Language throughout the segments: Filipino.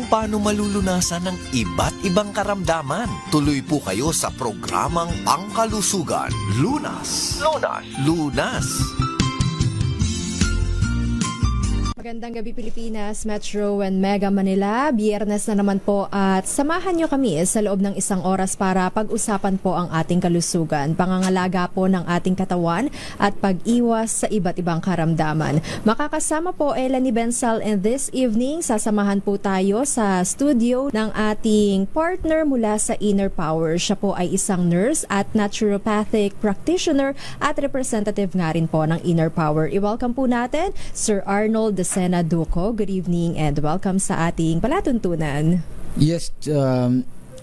paano malulunasan ng iba't ibang karamdaman. Tuloy po kayo sa programang Pangkalusugan. Lunas. Lunas. Lunas. Magandang gabi Pilipinas, Metro and Mega Manila. Biyernes na naman po at samahan nyo kami sa loob ng isang oras para pag-usapan po ang ating kalusugan, pangangalaga po ng ating katawan at pag-iwas sa iba't ibang karamdaman. Makakasama po Eleni Bensal and this evening sasamahan po tayo sa studio ng ating partner mula sa Inner Power. Siya po ay isang nurse at naturopathic practitioner at representative nga rin po ng Inner Power. I-welcome po natin Sir Arnold De Sena Duco. Good evening and welcome sa ating palatuntunan. Yes,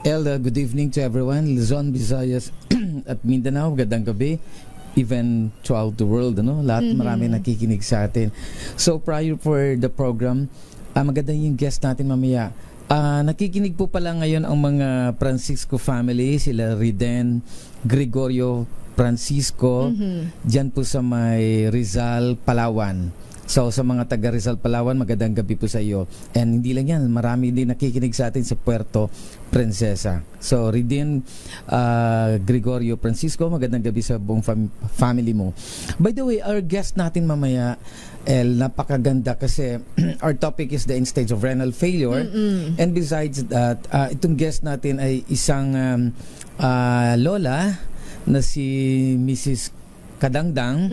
Elda, good evening to everyone. Luzon, Visayas at Mindanao, magandang gabi. Even throughout the world, ano? Lahat marami nakikinig sa atin. So prior for the program, maganda yung guest natin mamaya. Nakikinig po pala ngayon ang mga Francisco family, sila Riden, Gregorio, Francisco, dyan po sa may Rizal, Palawan. So sa mga taga Rizal, Palawan, magandang gabi po sa iyo. And hindi lang yan, marami din nakikinig sa atin sa Puerto Princesa. So Riden, Gregorio, Francisco, magandang gabi sa buong family mo. By the way, our guest natin mamaya, El, napakaganda kasi our topic is the end stage of renal failure. And besides that, itong guest natin ay isang lola na si Mrs. Kadangdang.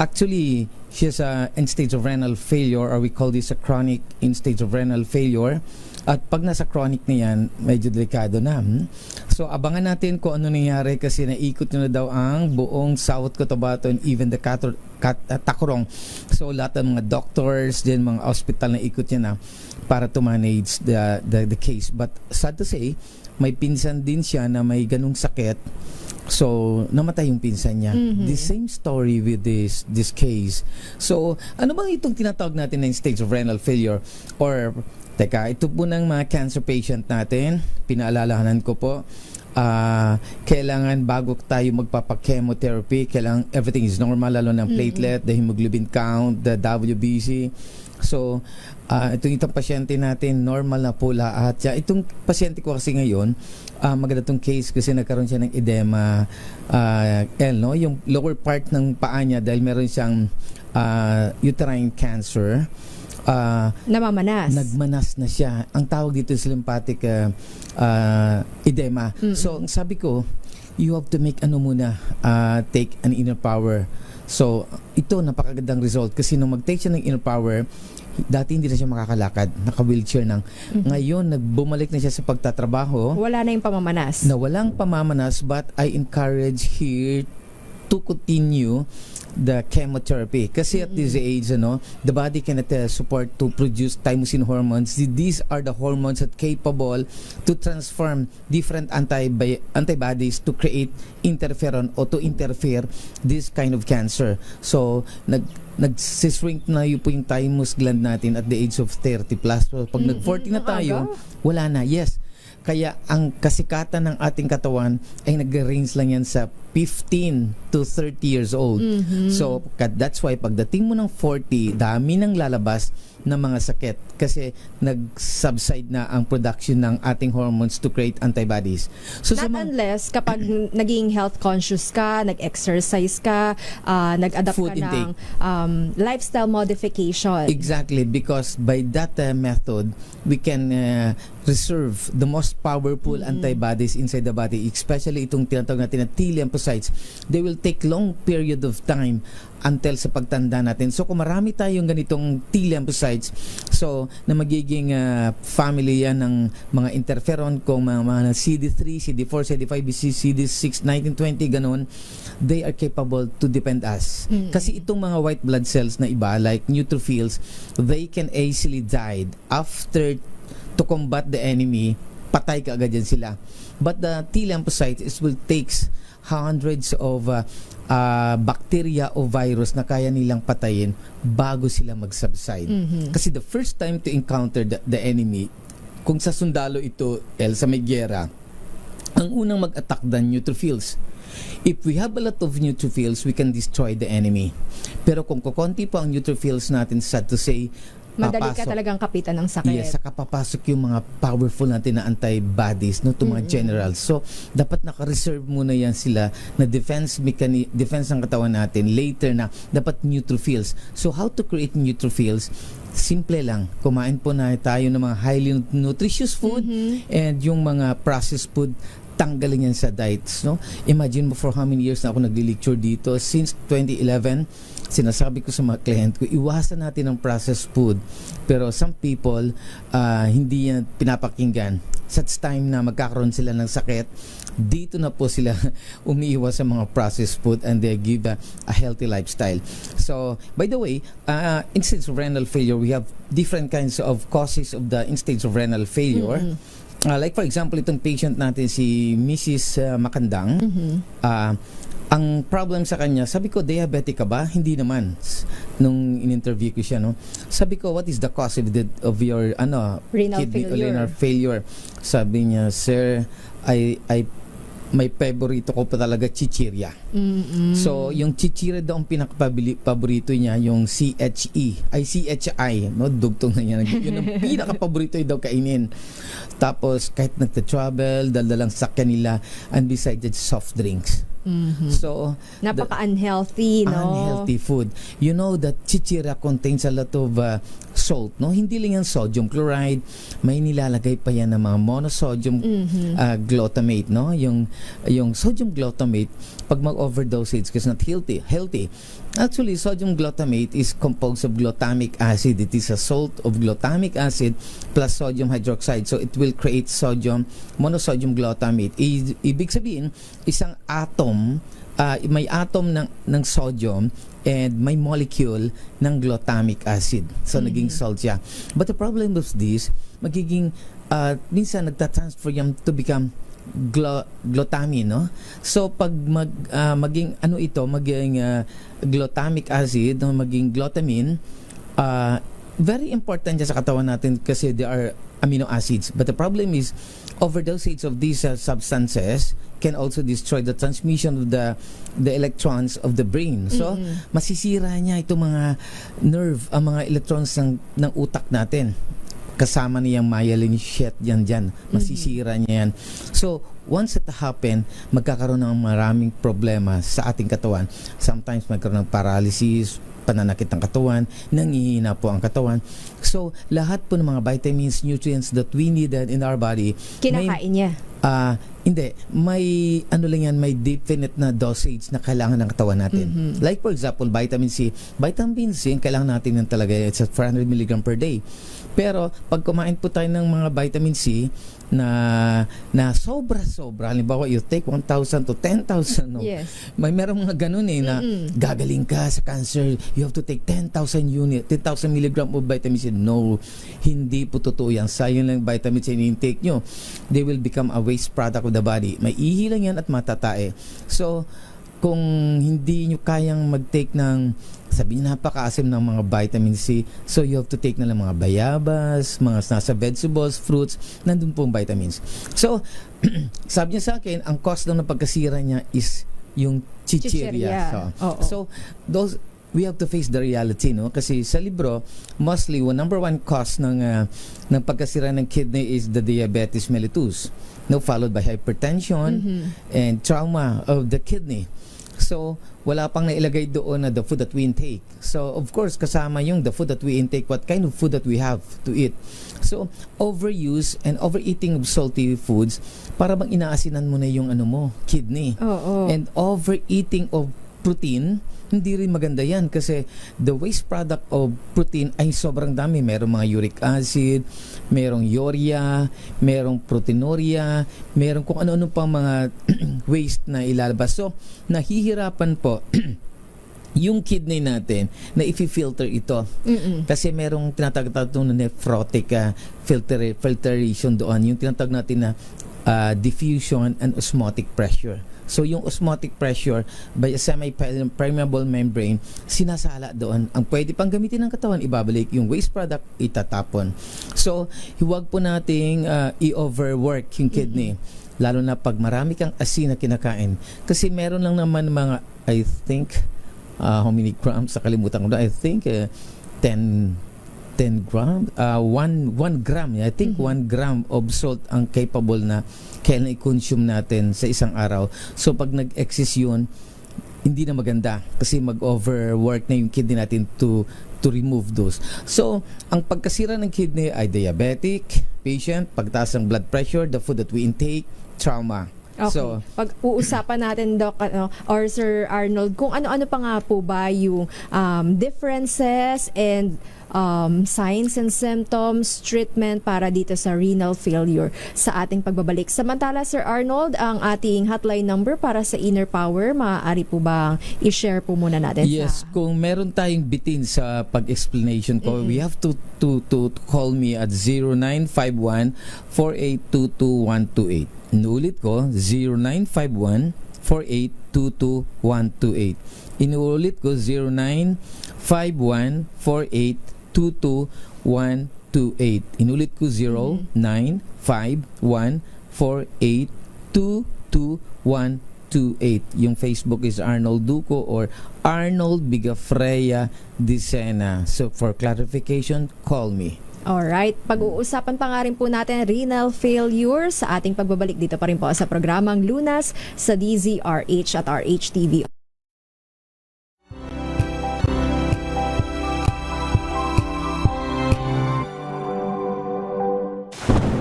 Actually, she has a end stage of renal failure, or we call this a chronic end stage of renal failure. At pag nasa chronic na yan, medyo delikado na. So abangan natin kung ano nangyari kasi naikot na daw ang buong South Cotabato and even the Tacurong. So lahat ng mga doctors, din mga hospital na ikot niya na para to manage the case. But sad to say, may pinsan din siya na may ganung sakit. So, namatay yung pinsan niya. The same story with this case. So, ano bang itong tinatawag natin na stage of renal failure? Or, teka, ito po ng mga cancer patient natin. Pinaalalahanan ko po, kailangan bago tayo magpapa-chemotherapy, kailangan everything is normal, lalo ng platelet, the hemoglobin count, the WBC. So, itong pasyente natin, normal na po lahat. Itong pasyente ko kasi ngayon, maganda tong case kasi nagkaroon siya ng edema, no? Yung lower part ng paa niya dahil meron siyang uterine cancer. Namamanas. Nagmanas na siya. Ang tawag dito is lymphatic edema. So, sabi ko, you have to make take an Inner Power. So, ito napakagandang result kasi nung mag-take siya ng Inner Power, dati hindi na siya makakalakad, naka-wheelchair nang. Ngayon, bumalik na siya sa pagtatrabaho. Wala na yung pamamanas. Na walang pamamanas, but I encourage here to continue the chemotherapy. Kasi at this age, the body cannot support to produce thymosin hormones. These are the hormones that capable to transform different antibodies to create interferon or to interfere this kind of cancer. So, nagsishrink na yun po yung thymus gland natin at the age of 30 plus. So, pag nag-40 na tayo, wala na. Yes. Kaya ang kasikatan ng ating katawan ay nag-range lang yan sa 15 to 30 years old. So, that's why pagdating mo ng 40, dami nang lalabas ng mga sakit kasi nag-subside na ang production ng ating hormones to create antibodies. So, Unless kapag naging health conscious ka, nag-exercise ka, nag-adapt ka ng lifestyle modification. Exactly, because by that method, we can reserve the most powerful antibodies inside the body, especially itong tinatawag natin na T lymphocytes. They will take long period of time until sa pagtanda natin. So kung marami tayong ganitong T lymphocytes, so na magiging family yan ng mga interferon, kung mga CD3, CD4, CD5, CD6, 1920, ganun, they are capable to defend us. Kasi itong mga white blood cells na iba, like neutrophils, they can easily die after to combat the enemy, patay ka agad yan sila. But the T lymphocytes will takes hundreds of bacteria o virus na kaya nilang patayin bago sila mag-subside. Kasi the first time to encounter the enemy, kung sa sundalo ito, sa may giyera, ang unang mag-attack the neutrophils. If we have a lot of neutrophils, we can destroy the enemy. Pero kung kukonti po ang neutrophils natin, sad to say, Madali ka papasok. talagang kapitan ng sakit. Yes, saka papasok yung mga powerful natin na antibodies no, to mga generals. So, dapat naka-reserve muna yan sila na defense ng katawan natin. Later na, dapat neutrophils. So, how to create neutrophils? Simple lang. Kumain po na tayo ng mga highly nutritious food and yung mga processed food, tanggalin yan sa diets, no? Imagine mo for how many years na ako nagli-lecture dito. Since 2011, sinasabi ko sa mga client ko, iwasan natin ang processed food. Pero some people, hindi yan pinapakinggan. Such time na magkakaroon sila ng sakit, dito na po sila umiiwas sa mga processed food and they give a healthy lifestyle. So, by the way, in stage of renal failure, we have different kinds of causes of the in stage of renal failure. Like for example, itong patient natin si Mrs. Makandang, ang problem sa kanya, sabi ko, diabetic ka ba? Hindi naman. Nung in-interview ko siya, no? Sabi ko, what is the cause of your Renal kidney failure. renal failure? Sabi niya, sir, may paborito ko pa talaga, chichirya. So, yung chichirya daw ang pinaka-paborito niya, yung CHI, no? Dugtong na niya. Yun ang pinaka-paborito daw kainin. Tapos, kahit nagta-travel, dalalang sakyan nila, and besides that, soft drinks. So, Napaka-unhealthy, no? unhealthy food. You know that chichirya contains a lot of salt, no? Hindi lang yan sodium chloride, may nilalagay pa yan ng mga monosodium glutamate, no? Yung sodium glutamate, pag mag-overdosage kasi not healthy. Actually, sodium glutamate is composed of glutamic acid. It is a salt of glutamic acid plus sodium hydroxide. So, it will create monosodium glutamate. Ibig sabihin, isang atom, may atom ng sodium and may molecule ng glutamic acid. So, naging salt siya. But the problem of this, magiging, minsan nagtatransfer yan to become glutamine, no? So pag maging glutamic acid, no, maging glutamine, very important yan sa katawan natin kasi they are amino acids. But the problem is overdosage of these substances can also destroy the transmission of the electrons of the brain. So masisira niya itong mga nerve, ang mga electrons ng utak natin. Kasama niyang myelin sheath dyan. Masisira niya yan. So, once it happen, magkakaroon ng maraming problema sa ating katawan. Sometimes magkaroon ng paralysis, pananakit ng katawan, nangihina po ang katawan. So, lahat po ng mga vitamins, nutrients that we needed in our body, Kinakain niya. hindi. May may definite na dosage na kailangan ng katawan natin. Like for example, vitamin C. Vitamin C, kailangan natin yan talaga. It's at 400 mg per day. Pero, pag kumain po tayo ng mga vitamin C na sobra-sobra, halimbawa, you take 1,000 to 10,000, no? Yes. Merong mga ganun na gagaling ka sa cancer, you have to take 10,000 mg of vitamin C. No, hindi po totoo yan. Sayang lang vitamin C in-intake nyo. They will become a waste product of the body. May ihi lang yan at matatae. So, kung hindi nyo kayang mag-take ng, sabihin napakaasim ng mga vitamin C, so you have to take na lang mga bayabas, mga nasa vegetables, fruits, nandun pong vitamins. So, sabi niya sa akin, ang cause lang ng pagkasira niya is yung chichirya. So, those, we have to face the reality, no? Kasi sa libro, mostly, number one cause ng pagkasira ng kidney is the diabetes mellitus, no? Followed by hypertension and trauma of the kidney. So, wala pang nailagay doon na the food that we intake. So, of course, kasama yung the food that we intake, what kind of food that we have to eat. So, overuse and overeating of salty foods, para bang inaasinan mo na yung kidney. And overeating of protein, hindi rin maganda yan kasi the waste product of protein ay sobrang dami. Merong mga uric acid, merong urea, merong proteinuria, merong kung ano-ano pang mga waste na ilalabas. So, nahihirapan po yung kidney natin na i-filter ito. Kasi merong tinatawag na nephrotic filtration doon. Yung tinatawag natin na diffusion and osmotic pressure. So, yung osmotic pressure by a semi-permeable membrane, sinasala doon. Ang pwede pang gamitin ng katawan, ibabalik. Yung waste product, itatapon. So, huwag po nating i-overwork yung kidney. Lalo na pag marami kang asin na kinakain. Kasi meron lang naman mga, I think, how many grams? Nakalimutan ko na. I think, 10 10 gram, 1 gram, I think 1 gram of salt ang capable na kailangan i-consume natin sa isang araw. So pag nag-excess yun, hindi na maganda kasi mag-overwork na yung kidney natin to remove those. So, ang pagkasira ng kidney ay diabetic patient, pagtaas ng blood pressure, the food that we intake, trauma. Okay. So, Pag-uusapan natin, Doc, or Sir Arnold, kung ano-ano pa nga po ba yung differences and signs and symptoms, treatment para dito sa renal failure sa ating pagbabalik. Samantala, Sir Arnold, ang ating hotline number para sa Inner Power, maaari po bang i-share po muna natin? yes, kung meron tayong bitin sa pag-explanation ko, we have to call me at 0951-4822-128. Inuulit ko, 0951-4822-128. Inuulit ko, 0951-4822-128. Inulit ko, 0951-4822-128. Yung Facebook is Arnold Duco or Arnold Bigafreya Dicena. So for clarification, call me. Alright, pag-uusapan pa nga rin po natin renal failure sa ating pagbabalik dito pa rin po sa programang Lunas sa DZRH at RHTV.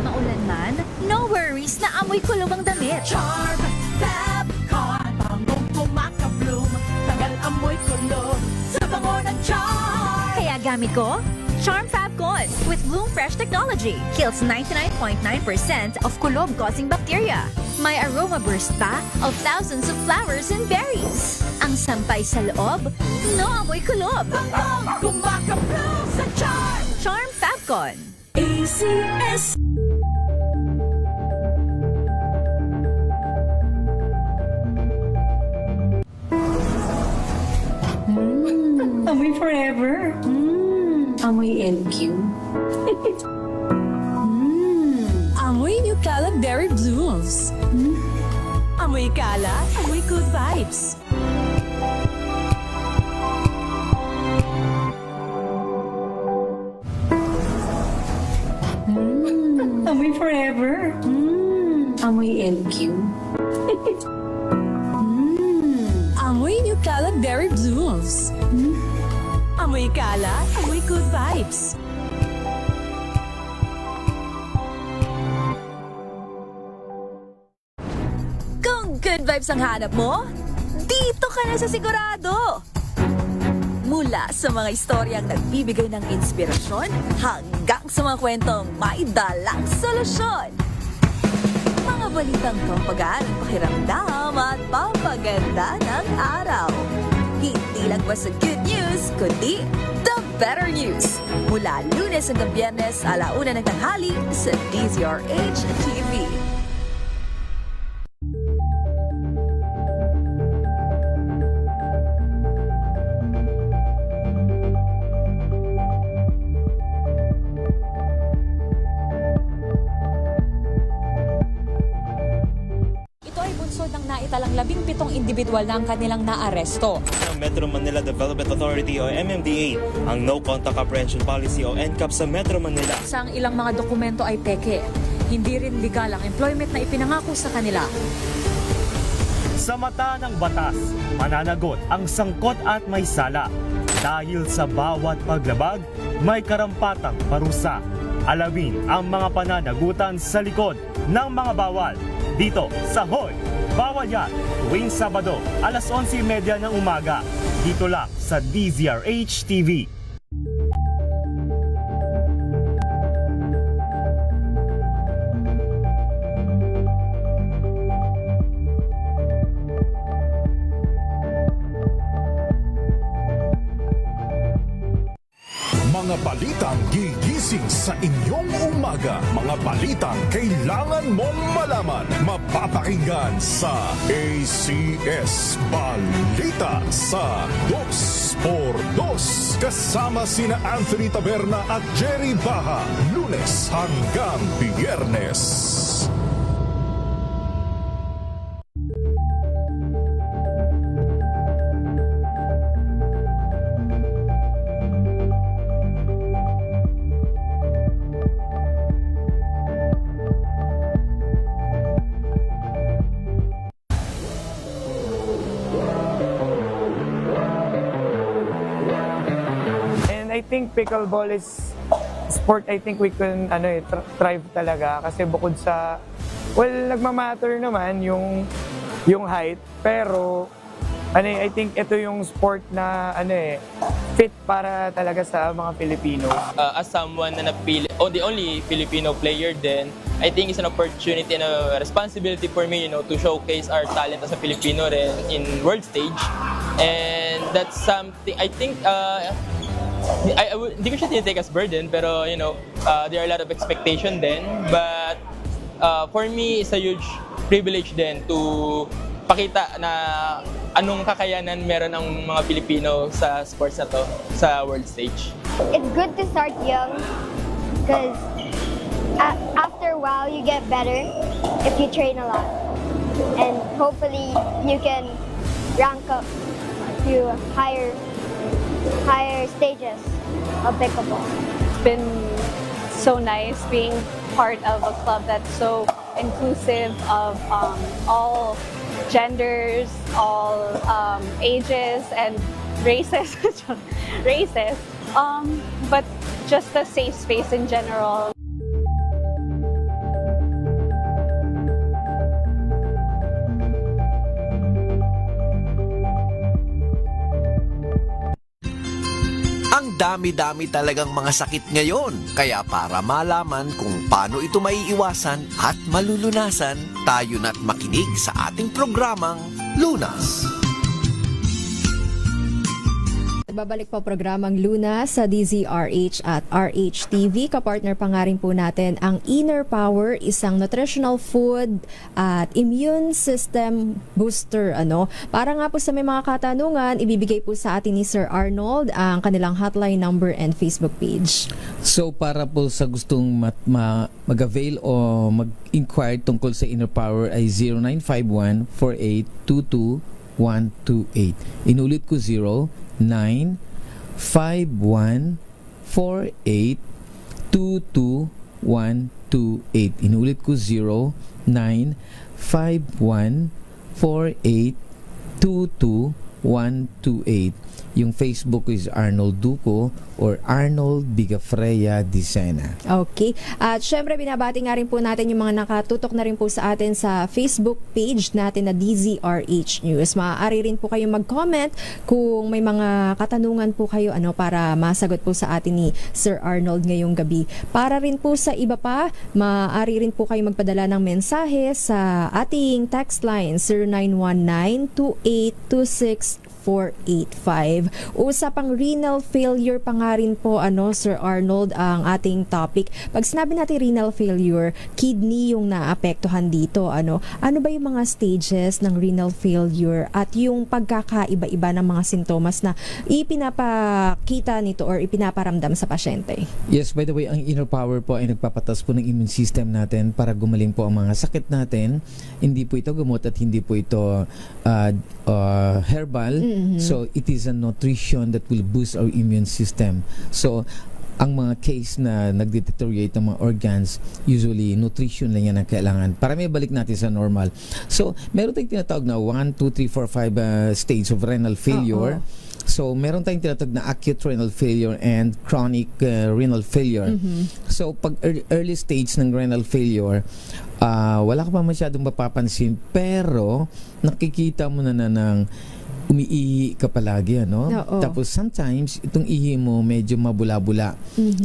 Maulan man, no worries na amoy kulog ang damit. Charm Fab Con, bangong kumakabloom, tagal amoy kulog sa bango ng charm. Kaya gamit ko, Charm Fab Con with Bloom Fresh technology. Kills 99.9% of kulob-causing bacteria. May aroma burst pa of thousands of flowers and berries. Ang sampay sa loob, no amoy kulob. Bangong kumakabloom sa charm. Charm Fab Con. ACS. Amoy forever. Amoy LQ. Amoy New Cala Berry Blooms. Amoy Kala, amoy good vibes. Amoy forever. Amoy LQ. Amoy New Cala Berry Blooms. Amoy Kala, amoy good vibes. Kung good vibes ang hanap mo, dito ka na sa sigurado! Mula sa mga istoryang nagbibigay ng inspirasyon hanggang sa mga kwentong may dalang solusyon. Mga balitang pampagaan ang pakiramdam at pampaganda ng araw. Hindi lang basta good news, kundi the better news. Mula Lunes hanggang Biyernes, 1:00 ng tanghali sa DZRH TV. Ito ay bunsod ng naitalang 17 individual na ang kanilang naaresto. Ng Metro Manila Development Authority o MMDA ang No Contact Apprehension Policy o NCAP sa Metro Manila. Sa ang ilang mga dokumento ay peke. Hindi rin legal ang employment na ipinangako sa kanila. Sa mata ng batas, mananagot ang sangkot at may sala. Dahil sa bawat paglabag, may karampatang parusa. Alamin ang mga pananagutan sa likod ng mga bawal. Dito sa Hoy! Bawal Yan! Tuwing Sabado, 11:30 ng umaga. Dito lang sa DZRH TV. Mga balitang gigising sa inyong umaga. Mga balitang kailangan mong malaman. Mapapakinggan sa ACS Balita sa 2x2. Kasama sina Anthony Taberna at Jerry Baha. Lunes hanggang Biyernes. think pickleball is sport I think we can thrive talaga kasi bukod sa nagmamatter naman yung height, pero I think ito yung sport na fit para talaga sa mga Pilipino. As someone na the only Filipino player then I think it's an opportunity and a responsibility for me, to showcase our talent as a Filipino rin in world stage. And that's something I think hindi ko siya tinitake as burden, pero there are a lot of expectation then. But for me, it's a huge privilege then to pakita na anong kakayanan meron ng mga Pilipino sa sports na to, sa world stage. It's good to start young because after a while you get better if you train a lot. And hopefully you can rank up to higher stages of pickleball. It's been so nice being part of a club that's so inclusive of all genders, all ages and races, but just a safe space in general. Ang dami-dami talagang mga sakit ngayon. Kaya para malaman kung paano ito maiiwasan at malulunasan, tayo na't makinig sa ating programang Lunas. Babalik po programang Lunas sa DZRH at RHTV. Kapartner pa nga rin po natin ang Inner Power, isang nutritional food at immune system booster. Para nga po sa may mga katanungan, ibibigay po sa atin ni Sir Arnold ang kanilang hotline number and Facebook page. So para po sa gustong mag-avail o mag-inquire tungkol sa Inner Power ay 0951-4822-128. Inulit ko 0951-4822-128. Inulit ko 0951-4822-128. Yung Facebook is Arnold Duco or Arnold Bigafreya Dicena. Okay. At syempre, binabati nga rin po natin yung mga nakatutok na rin po sa atin sa Facebook page natin na DZRH News. Maaari rin po kayong mag-comment kung may mga katanungan po kayo para masagot po sa atin ni Sir Arnold ngayong gabi. Para rin po sa iba pa, maaari rin po kayong magpadala ng mensahe sa ating text line 0919-2826 485. Usapang renal failure pa nga rin po, Sir Arnold, ang ating topic. Pag sinabi natin renal failure, kidney yung naapektuhan dito. Ano ba yung mga stages ng renal failure at yung pagkakaiba-iba ng mga sintomas na ipinapakita nito or ipinaparamdam sa pasyente? Yes, by the way, ang Inner Power po ay nagpapatas po ng immune system natin para gumaling po ang mga sakit natin. Hindi po ito gamot at hindi po ito herbal. So it is a nutrition that will boost our immune system. So ang mga case na nagdeteriorate ng mga organs, usually nutrition lang yan ang kailangan para may balik natin sa normal. So meron tayong tinatawag na 1, 2, 3, 4, 5 stage of renal failure. So meron tayong tinatawag na acute renal failure and chronic renal failure. So pag early stage ng renal failure, wala ka pa masyadong mapapansin, pero nakikita mo na ng umiihi ka palagi, Tapos sometimes itong ihi mo medyo mabula-bula.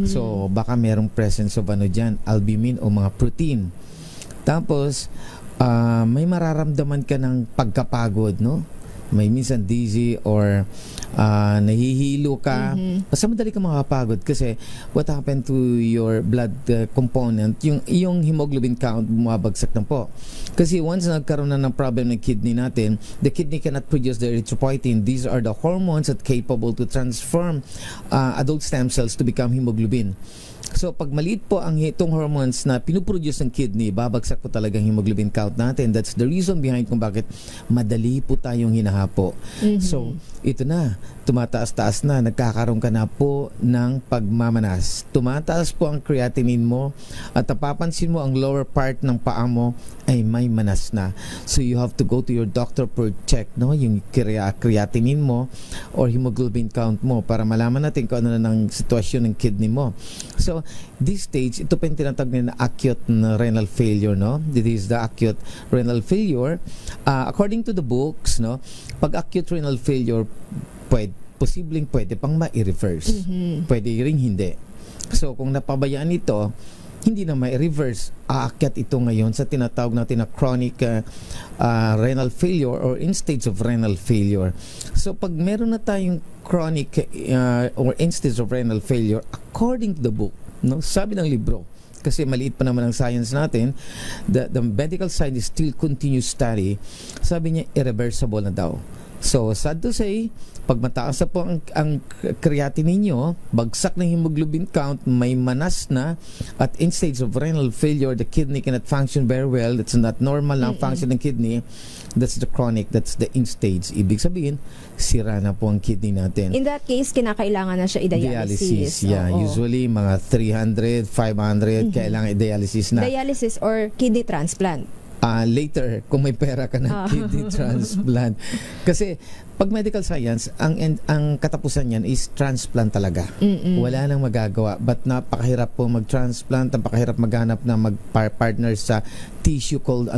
So baka merong presence of dyan, albumin o mga protein. Tapos may mararamdaman ka ng pagkapagod, May minsan dizzy or nahihilo ka. Basta madali ka makapagod kasi what happened to your blood component, yung hemoglobin count bumabagsak na po. Kasi once nagkaroon na ng problem ng kidney natin, the kidney cannot produce the erythropoietin. These are the hormones that capable to transform adult stem cells to become hemoglobin. So pag maliit po ang itong hormones na pinuproduce ng kidney, babagsak po talaga ang hemoglobin count natin. That's the reason behind kung bakit madali po tayong hinahapo. So ito na, tumataas-taas na, nagkakaroon ka na po ng pagmamanas. Tumataas po ang creatinine mo at napapansin mo ang lower part ng paa mo ay may manas na. So you have to go to your doctor for check, no, yung creatinine mo or hemoglobin count mo para malaman natin kung ano na ng sitwasyon ng kidney mo. So this stage, ito pa yung tinatawag na acute renal failure, no? This is the acute renal failure. According to the books, no, pag acute renal failure, posibleng pwede pang ma-reverse. Pwede ring hindi. So kung napabayaan ito, hindi na ma-reverse. Aakyat ito ngayon sa tinatawag natin na chronic renal failure or end stage of renal failure. So pag meron na tayong chronic or end stage of renal failure, according to the book, no, sabi ng libro, kasi maliit pa naman ang science natin, the medical science still continues study, sabi niya irreversible na daw. So sad to say, pag mataas na po ang creatinine nyo, bagsak ng hemoglobin count, may manas na, at in stage of renal failure, the kidney cannot function very well. It's not normal ang function ng kidney. That's the chronic, that's the end stage. Ibig sabihin, sira na po ang kidney natin. In that case, kinakailangan na siya i-dialysis. Yeah, Oo. usually mga 300, 500, kailangan i-dialysis na. Dialysis or kidney transplant. Later, kung may pera ka ng kidney transplant. Kasi pag medical science, ang katapusan niyan is transplant talaga. Wala nang magagawa. But napakahirap po mag-transplant, napakahirap maghanap na mag-partner sa tissue called,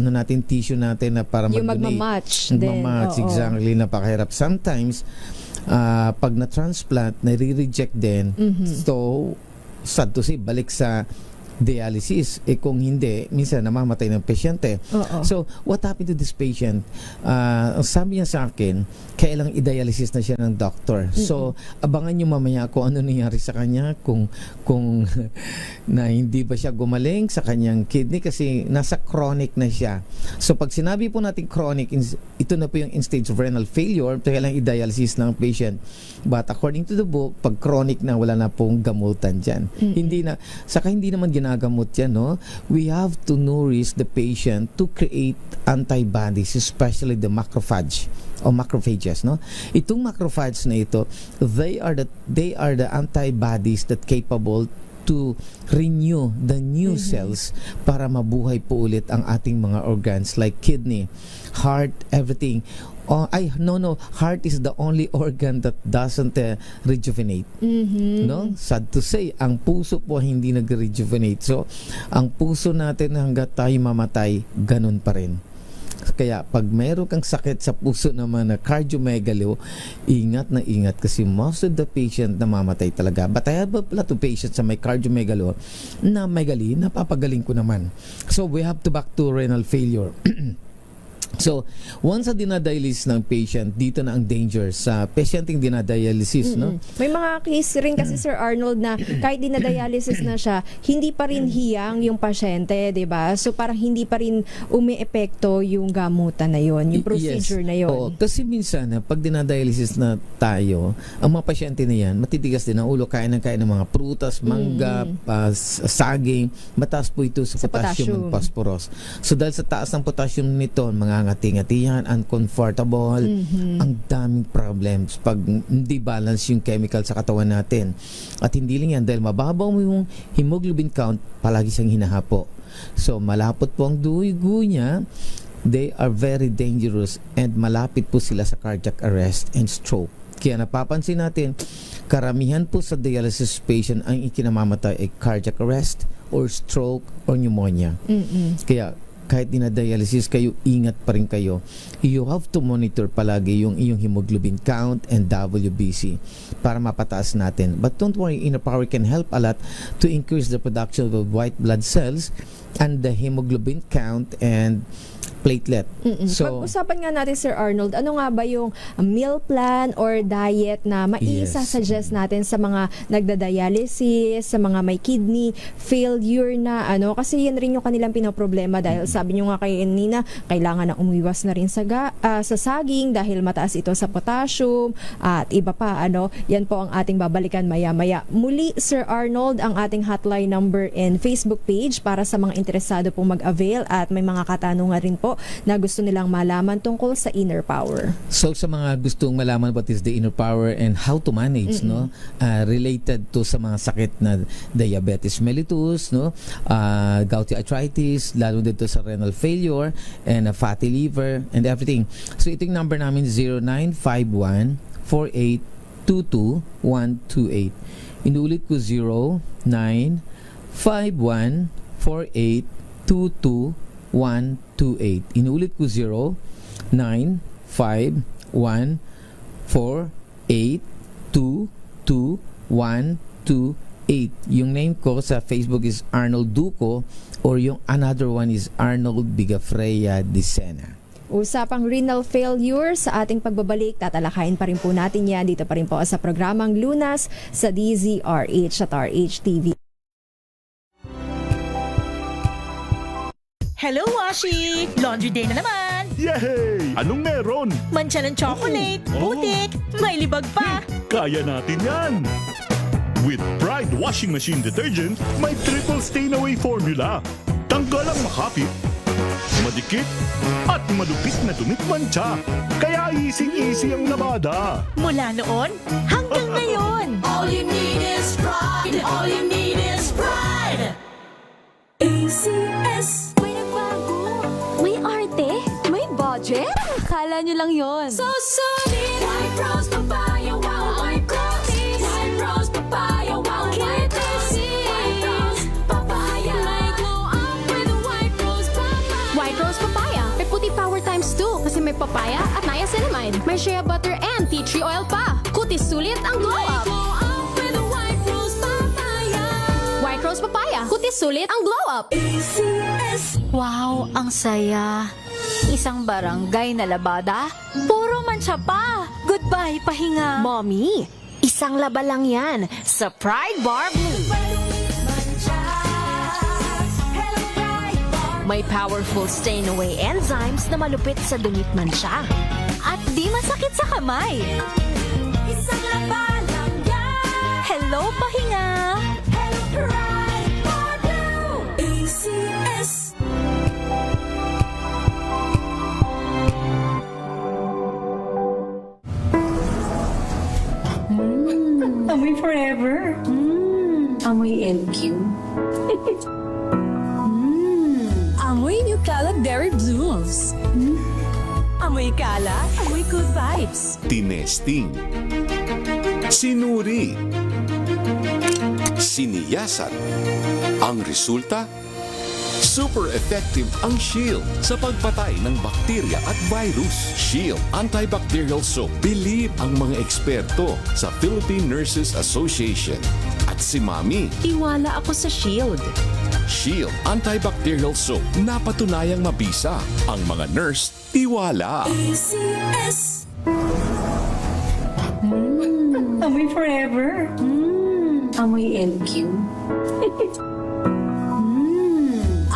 tissue natin na para yung mag-donate. magmamatch. Magmamatch, exactly. Napakahirap. Sometimes, pag na-transplant, nare-reject din. So, sad to say, balik sa dialysis. Kung hindi, minsan namamatay ng pasyente. So, what happened to this patient? Ang sabi niya sa akin, kailang i-dialysis na siya ng doctor. So, abangan niyo mamaya kung ano nangyari sa kanya, kung na hindi ba siya gumaling sa kanyang kidney kasi nasa chronic na siya. So, pag sinabi po natin chronic, ito na po yung in stage of renal failure, kailang i-dialysis ng patient. But according to the book, pag chronic na, wala na pong gamutan dyan. Hindi naman ginagamot yan, no? We have to nourish the patient to create antibodies, especially the macrophage o macrophages, no? Itong macrophages na ito, they are the antibodies that capable to renew the new cells para mabuhay po ulit ang ating mga organs like kidney, heart, everything. Heart is the only organ that doesn't rejuvenate. No? Sad to say, ang puso po hindi nag-rejuvenate. So, ang puso natin hanggat tayo mamatay, ganun pa rin. Kaya pag mayroon kang sakit sa puso naman na cardiomegaly, ingat na ingat kasi most of the patient namamatay talaga. But I have a lot of patients sa may cardiomegaly na napapagaling ko naman. So we have to back to renal failure. So, once na dinadialysis ng patient, dito na ang danger sa pasyenteng dinadialysis, no? May mga case rin kasi Sir Arnold na kahit dinadialysis na siya, hindi pa rin hiyang yung pasyente, 'di ba? So parang hindi pa rin umiepekto yung gamutan na yon, yung procedure na yon. Oo, kasi minsan pag dinadialysis na tayo, ang mga pasyente na yan, matitigas din ang ulo, kain ng mga prutas, mangga, saging, mataas po ito sa potassium at phosphorus. So dahil sa taas ng potassium nito, mga ngati-ngatihan, uncomfortable, ang daming problems pag hindi balance yung chemical sa katawan natin. At hindi lang yan, dahil mababaw mo yung hemoglobin count, palagi siyang hinahapo. So, malapot po ang dugo niya, they are very dangerous and malapit po sila sa cardiac arrest and stroke. Kaya napapansin natin, karamihan po sa dialysis patient ang ikinamamatay ay cardiac arrest or stroke or pneumonia. Kaya kahit dinadialysis kayo, ingat pa rin kayo. You have to monitor palagi yung iyong hemoglobin count and WBC para mapataas natin. But don't worry, Inner Power can help a lot to increase the production of white blood cells and the hemoglobin count and platelet. Pag-usapan nga natin, Sir Arnold, ano nga ba yung meal plan or diet na maisa-suggest natin sa mga nagda-dialysis, sa mga may kidney failure na kasi yan rin yung kanilang pinoproblema dahil sabi nyo nga kay Nina, kailangan na umiwas na rin sa saging dahil mataas ito sa potassium at iba pa. Yan po ang ating babalikan maya-maya. Muli, Sir Arnold, ang ating hotline number and Facebook page para sa mga interesado pong mag-avail at may mga katanungan rin po na gusto nilang malaman tungkol sa inner power. So sa mga gustong malaman what is the inner power and how to manage, related to sa mga sakit na diabetes mellitus, gouty arthritis, lalo dito sa renal failure and fatty liver and everything. So ito yung number namin 0951-4822-128. Inulit ko 0951-4822-128. Inulit ko 0951-4822-128. Yung name ko sa Facebook is Arnold Duco or yung another one is Arnold Bigafreya Dicena. Usapang renal failure sa ating pagbabalik, tatalakayin pa rin po natin yan dito pa rin po sa programang Lunas sa DZRH at RH-TV. Hello, Washi! Laundry day na naman! Yay! Anong meron? Mancha ng chocolate, putik, may libag pa! Kaya natin yan! With Pride Washing Machine Detergent, may triple stain-away formula. Tanggal ang makapit, madikit, at malupit na dumit-mancha. Kaya easy-easy ang labada. Mula noon hanggang ngayon! All you need is pride! All you need is pride! ACS! May nagbago! May arte! May budget! Akala nyo lang yon. So solid! White Rose Papaya, wow! White Rose! White Rose Papaya, wow! White Rose! White Rose Papaya! May glow up with a White Rose Papaya! White Rose Papaya. May puti power times 2 kasi may papaya at niacinamide. May shea butter and tea tree oil pa. Kutis sulit ang glow up. Glow up with a White Rose Papaya! White Rose Papaya. Kutis sulit ang glow up. ACS! Wow, ang saya. Isang barangay na labada, puro mancha pa. Goodbye, pahinga. Mommy, isang laba lang yan sa Pride Bar Blue. May powerful stain-away enzymes na malupit sa dumit mancha. At di masakit sa kamay. Isang laba lang yan! Hello, pahinga. Hello, Pride Bar Blue! ACS! Amoy forever. Amoy LQ. Amoy New Calab Dairy Blues. Amoy kala, amoy good vibes. Tinesting. Sinuri. Siniyasan. Ang resulta? Super effective ang Shield sa pagpatay ng bakterya at virus. Shield Antibacterial Soap. Believe ang mga eksperto sa Philippine Nurses Association. At si Mami. Tiwala ako sa Shield. Shield Antibacterial Soap. Napatunayang mabisa. Ang mga nurse, tiwala. ACS! Amoy forever. Amoy LQ.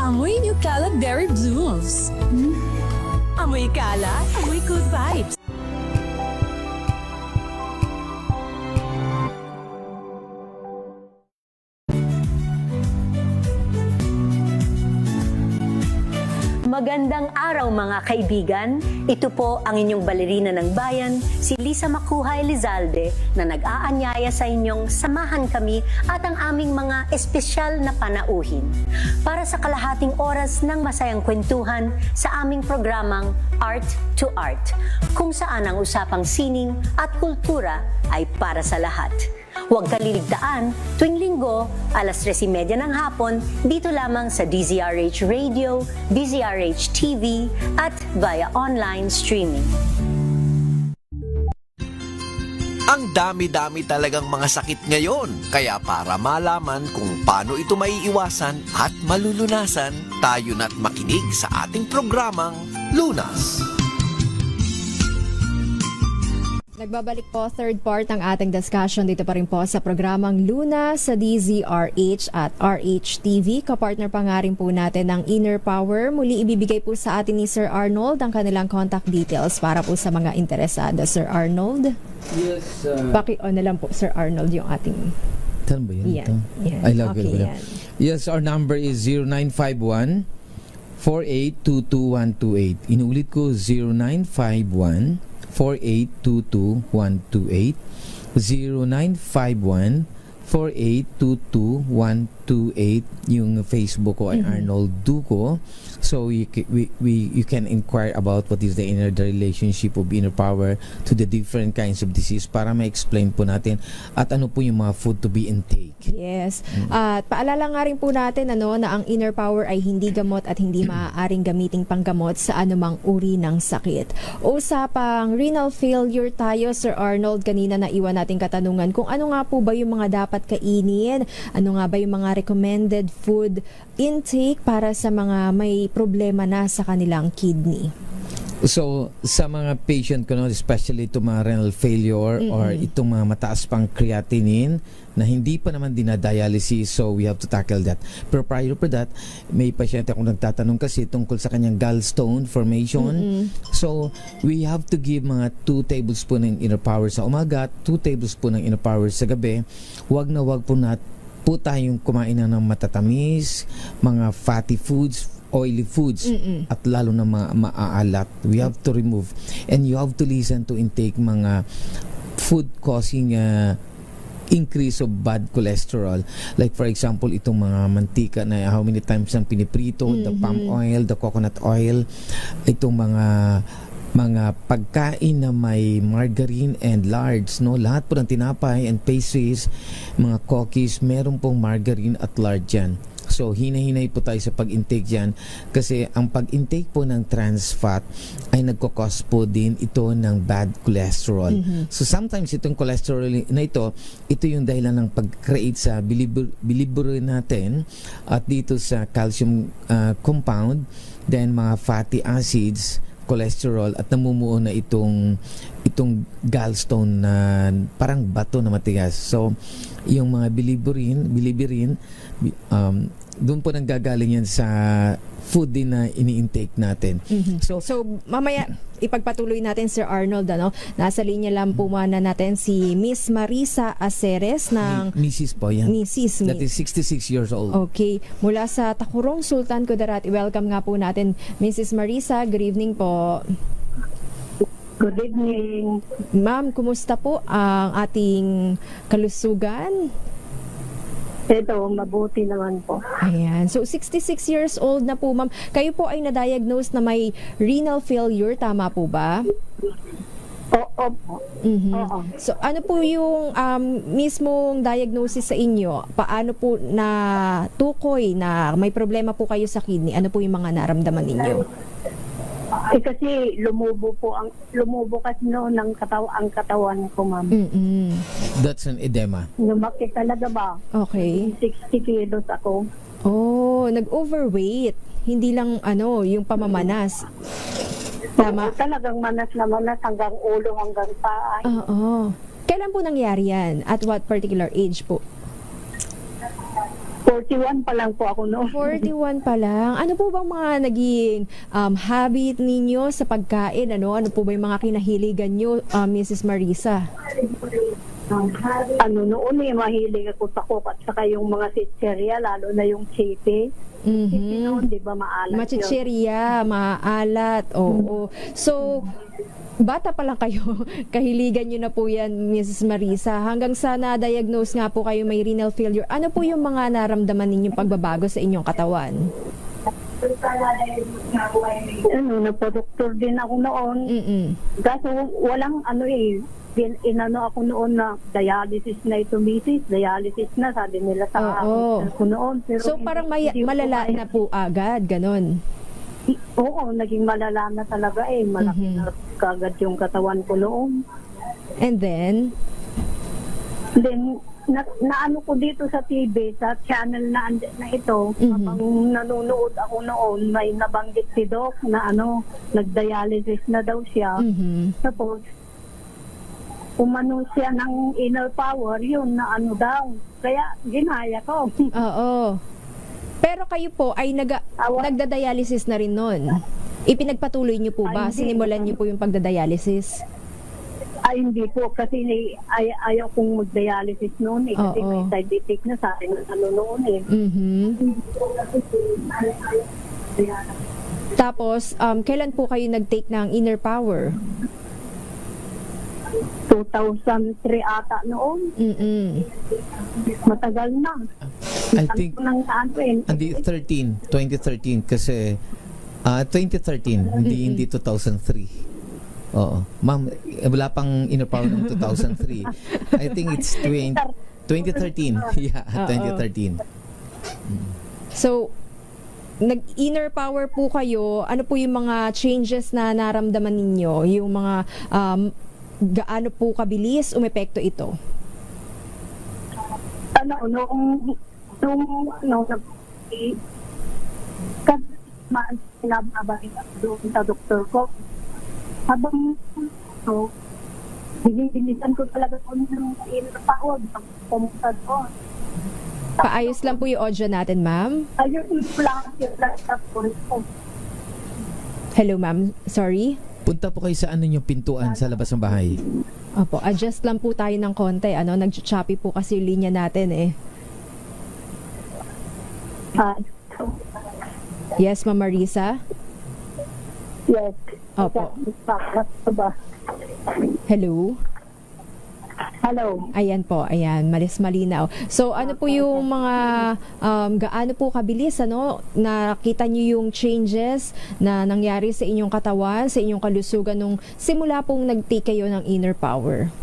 Amoy New Calab Dairy Blues. Amoy kala, amoy good vibes. Magandang araw mga kaibigan. Ito po ang inyong balerina ng bayan, si Lisa Makuhay Lizalde, na nag-aanyaya sa inyong samahan kami at ang aming mga espesyal na panauhin para sa kalahating oras ng masayang kwentuhan sa aming programang Art to Art, kung saan ang usapang sining at kultura ay para sa lahat. Huwag kaliligtaan, tuwing linggo, alas 3:30 ng hapon, dito lamang sa DZRH Radio, DZRH TV, at via online streaming. Ang dami-dami talagang mga sakit ngayon. Kaya para malaman kung paano ito maiiwasan at malulunasan, tayo na't makinig sa ating programang Lunas. Nagbabalik po third part ng ating discussion dito pa rin po sa programang Luna sa DZRH at RH-TV. Kapartner pa nga rin po natin ng Inner Power. Muli ibibigay po sa atin ni Sir Arnold ang kanilang contact details para po sa mga interesado. Sir Arnold? Yes. Paki-on na lang po, Sir Arnold, yung ating... Tan ba yan? Yan. Yan. I love Okay, it. yan. Yes, our number is 0951 4822 Inuulit ko, 0951 4822 0951 4822 yung Facebook ko ay Arnold Duco. So you can inquire about what is the inner the relationship of inner power to the different kinds of disease para ma-explain po natin at ano po yung mga food to be intake. Yes. At paalala nga rin po natin na ang inner power ay hindi gamot at hindi maaaring gamiting panggamot sa anumang uri ng sakit. Usapang renal failure tayo, Sir Arnold. Kanina na iwan nating katanungan kung ano nga po ba yung mga dapat kainin, ano nga ba yung mga recommended food intake para sa mga may problema na sa kanilang kidney. So, sa mga patient ko, especially itong mga renal failure or itong mga mataas pang creatinine na hindi pa naman dinadialysis, so we have to tackle that. Pero prior to that, may pasyente akong nagtatanong kasi tungkol sa kanyang gallstone formation. So, we have to give mga 2 tablespoon ng inner power sa umaga, 2 tablespoon ng inner power sa gabi. Wag po tayong kumain ng matatamis, mga fatty foods, oily foods, at lalo na maaalat. We have to remove. And you have to listen to intake mga food causing increase of bad cholesterol. Like for example, itong mga mantika na how many times ang piniprito, the palm oil, the coconut oil, itong mga pagkain na may margarine and lards, lahat po ng tinapay and pastries, mga cookies, meron pong margarine at lard yan. So, hinahinay po tayo sa pag-intake dyan kasi ang pag-intake po ng trans fat ay nagkakos po din ito ng bad cholesterol. So, sometimes itong cholesterol na ito yung dahilan ng pag-create sa bilirubin natin at dito sa calcium compound, then mga fatty acids, cholesterol at namumuo na itong gallstone na parang bato na matigas. So, yung mga bilibrin, doon po nanggagaling yan sa food din na ini-intake natin. So mamaya ipagpatuloy natin, Sir Arnold, nasa linya lang po muna natin si Miss Marisa Aceres ng Mrs. po yan. Mrs. That is 66 years old. Okay. Mula sa Takurong, Sultan Kudarat. I-welcome nga po natin Mrs. Marisa. Good evening po. Good evening. Ma'am, kumusta po ang ating kalusugan? Ito, mabuti naman po. Ayan. So, 66 years old na po, ma'am. Kayo po ay na-diagnose na may renal failure. Tama po ba? Oo po. Oo. So, ano po yung mismong diagnosis sa inyo? Paano po na tukoy na may problema po kayo sa kidney? Ano po yung mga naramdaman ninyo? Kasi lumubo kasi noon ang katawan ko, ma'am. That's an edema. Lumaki talaga ba? Okay. 60 kilos ako. Oh, nag-overweight. Hindi lang yung pamamanas. Tama. Talagang manas na manas hanggang ulo, hanggang paa. Oo. Kailan po nangyari yan? At what particular age po? 41 pa lang po ako noon. 41 pa lang. Ano po bang mga naging habit ninyo sa pagkain? Ano po ba yung mga kinahiligan nyo, Mrs. Marisa? Noon mahilig ako sa coke at saka yung mga chicheria, lalo na yung chipe. Noon, di ba, maalat yun? Machicheria, maalat. Oo. So, bata pa lang kayo, kahiligan nyo na po yan, Mrs. Marisa. Hanggang sa na-diagnose nga po kayo may renal failure, ano po yung mga naramdaman ninyong pagbabago sa inyong katawan? Napo-doktor din ako noon. Kaso walang ako noon na dialysis na ito, Mrs. Dialysis na, sabi nila sa ako noon. Pero so parang malala na po agad, ganon? Oo, naging malala na talaga malaki na kagad yung katawan ko noon. And then? naano ko dito sa TV, sa channel na ito, habang nanonood ako noon, may nabanggit si Doc na nagdialysis na daw siya. Tapos, umano siya ng inner power, yun na daw. Kaya, ginaya ko. Oo. Pero kayo po ay nagda-dialysis na rin nun. Ipinagpatuloy niyo po ba? Hindi. Sinimulan niyo po yung pagda-dialysis? Ay, hindi po. Kasi ayaw kong mag-dialysis noon. Kasi Oo. may side effect na sa akin noon eh. Tapos, kailan po kayo nag-take ng inner power? 2003 ata noon. Matagal na. I think hindi 2013 kasi 2013 hindi 2003. Oo. Ma'am, wala pang inner power ng 2003. I think it's 2013. Yeah, 2013. So, nag-inner power po kayo. Ano po yung mga changes na naramdaman ninyo? Yung mga gaano po kabilis umepekto ito? Sinababalik doon sa doktor ko. Habang binilisan ko talaga kung yung inner power. Pumunta doon. Paayos lang po yung audio natin, ma'am. Ayun lang yung laptop ko. Hello, ma'am. Sorry. Punta po kayo sa yung pintuan sa labas ng bahay. Opo, adjust lang po tayo ng konti. Nag-choppy po kasi yung linya natin eh. Yes, Ma'am Marisa? Yes. Opo. Hello? Hello. Ayan po, ayan, malinaw. So, ano po yung mga, gaano po kabilis, nakita niyo yung changes na nangyari sa inyong katawan, sa inyong kalusugan nung simula pong nag-take kayo ng inner power?